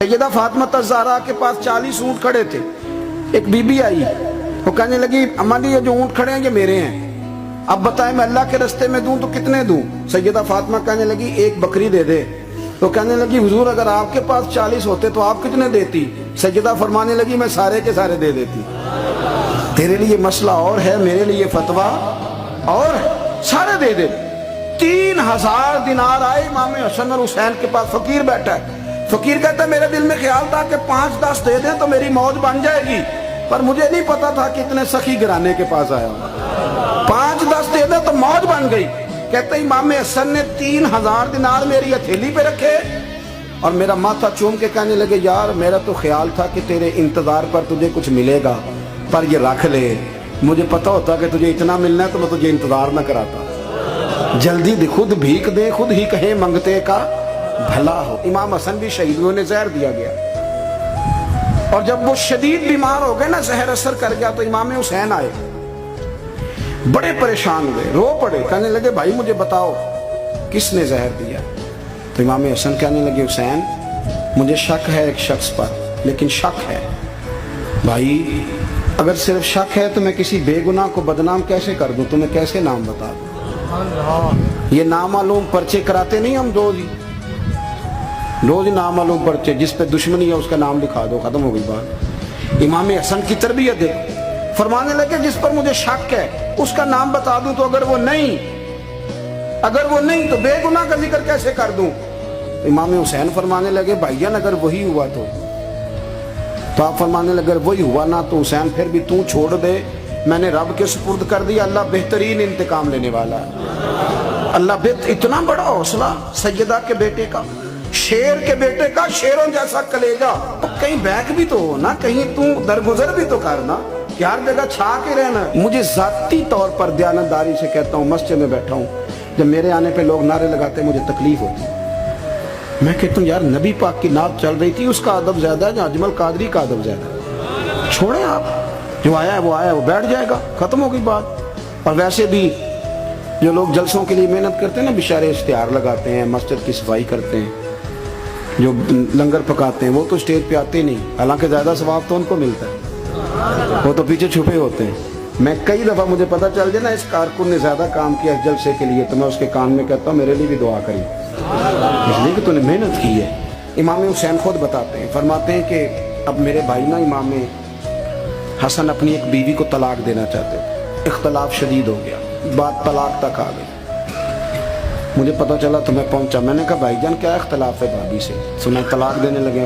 सैयदा फातिमा ज़हरा के पास 40 ऊँट खड़े थे। एक बीबी आई, वो कहने लगी अम्मा जी ये जो ऊँट खड़े हैं ये मेरे हैं, अब बताएं मैं अल्लाह के रास्ते में दूं तो कितने दूं? सैयदा फातिमा कहने लगी एक बकरी दे दे। तो कहने लगी हुजूर अगर आपके पास 40 होते तो आप कितने देती? सैयदा फरमाने लगी मैं सारे के सारे दे देती। तेरे लिए मसला और है, मेरे लिए फतवा और है, सारे दे दे। 3000 दिनार आए इमाम हसन और हुसैन के पास। फकीर बैठा है, फकीर कहता है मेरे दिल में ख्याल था कि 5-10 दे दे तो मेरी मौज बन जाएगी, पर मुझे नहीं पता था कि इतने सखी घराने के पास आया हूं। 5-10 दे दे तो मौज बन गई। कहते इमाम हसन ने 3000 दिनार मेरी हथेली पे रखे और मेरा माथा चूम के कहने लगे यार मेरा तो ख्याल था कि तेरे इंतजार पर तुझे कुछ मिलेगा, पर ये रख ले, मुझे पता होता कि तुझे इतना मिलना है तो मैं तुझे इंतजार न कराता। जल्दी दे, खुद भीख दे, खुद ही कहे मंगते का भला हो। इमाम हसन भी शहीद हुए, जहर दिया गया और जब वो शदीद बीमार हो गए ना, जहर असर कर गया, तो इमाम हुसैन आए, बड़े परेशान हुए, रो पड़े, कहने लगे भाई मुझे बताओ किसने जहर दिया? तो इमाम हसन कहने लगे हुसैन मुझे शक है एक शख्स पर, लेकिन शक है भाई, अगर सिर्फ शक है तो मैं किसी बेगुनाह को बदनाम कैसे कर दूं, तुम्हें कैसे नाम बता दूं? ये नामालूम पर्चे कराते नहीं हम रोज नामालूम पर्चे, जिस पे दुश्मनी है उसका नाम लिखा दो, खत्म हो गई बात। इमाम हसन की तरबियत है, फरमाने लगे जिस पर मुझे शक है उसका नाम बता दूं, तो अगर वो नहीं तो बेगुनाह का जिक्र कैसे कर दूं? इमाम हुसैन फरमाने लगे भाईजान अगर वही हुआ तो आप फरमाने लगे वही हुआ ना तो हुसैन फिर भी तू छोड़ दे, मैंने रब के सुपुर्द कर दिया, अल्लाह बेहतरीन इंतकाम लेने वाला है। अल्लाह इतना बड़ा हौसला सैयदा के बेटे का, शेर के बेटे का, शेरों जैसा कलेजा, तो कहीं बैक भी तो हो ना, कहीं तू दरगुजर भी तो करना, हर जगह छा के रहना। मुझे जाती तौर पर दयानतदारी से कहता हूँ, मस्जिद में बैठा हूँ, जब मेरे आने पे लोग नारे लगाते मुझे तकलीफ होती, मैं कहता हूँ यार नबी पाक की नात चल रही थी, उसका अदब ज्यादा है या अजमल कादरी का अदब ज्यादा है? छोड़े आप, जो आया है वो बैठ जाएगा, खत्म हो गई बात। और वैसे भी जो लोग जलसों के लिए मेहनत करते हैं ना, बेचारे इश्तिहार लगाते हैं, मस्जिद की सफाई करते हैं, जो लंगर पकाते हैं, वो तो स्टेज पे आते नहीं, हालांकि ज्यादा सवाब तो उनको मिलता है, वो तो पीछे छुपे होते हैं। मैं कई दफा मुझे पता चल जाए ना इस कारकुन ने ज्यादा काम किया इस जलसे के लिए, तो मैं उसके कान में कहता हूँ मेरे लिए भी दुआ करी, इसलिए कि तूने मेहनत की है। इमाम हुसैन खुद बताते हैं, फरमाते हैं कि अब मेरे भाई ना इमाम हसन अपनी एक बीवी को तलाक देना चाहते थे, इख्तलाफ शदीद हो गया, बात तलाक तक आ गई। मुझे पता चला तो मैं पहुंचा, मैंने कहा भाईजान क्या इख्तलाफ है भाभी से, सुना तलाक देने लगे।